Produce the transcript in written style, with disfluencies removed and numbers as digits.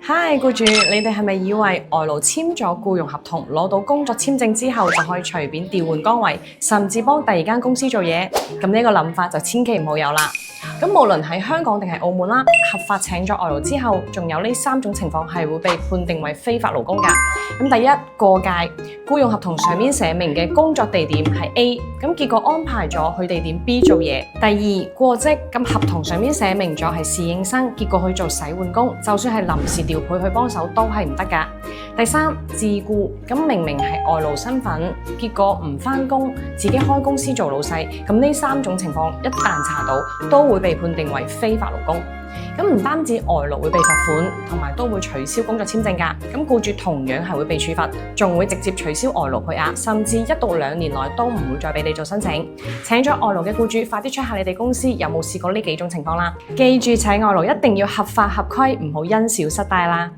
Hi，僱主，你哋係咪以為外勞簽咗僱傭合同，攞到工作簽證之後就可以隨便調換崗位，甚至幫第二間公司做嘢？咁呢個諗法就千祈唔好有啦。咁無論喺香港定係澳門啦，合法請咗外勞之後，仲有呢3種情況係會被判定為非法勞工㗎。咁第一，過界，僱傭合同上面寫明嘅工作地點係 A， 咁結果安排咗去地點 B 做嘢。第二，過職，咁合同上面寫明咗係侍應生，結果去做洗碗工，就算係臨時調配去幫手都係唔得㗎。第三，自僱，咁明明係外勞身份，結果唔返工，自己開公司做老細，咁呢3種情況一旦查到，都會被判定為非法勞工。咁唔單止外勞會被罰款，同埋都會取消工作簽證㗎。咁僱主同樣係會被處罰，仲會直接取消外勞配額，甚至1到2年內都唔會再俾你做申請。請咗外勞嘅僱主，快啲 check 下你哋公司有冇試過呢幾種情況啦。記住請外勞一定要合法合規，唔好因小失大啦。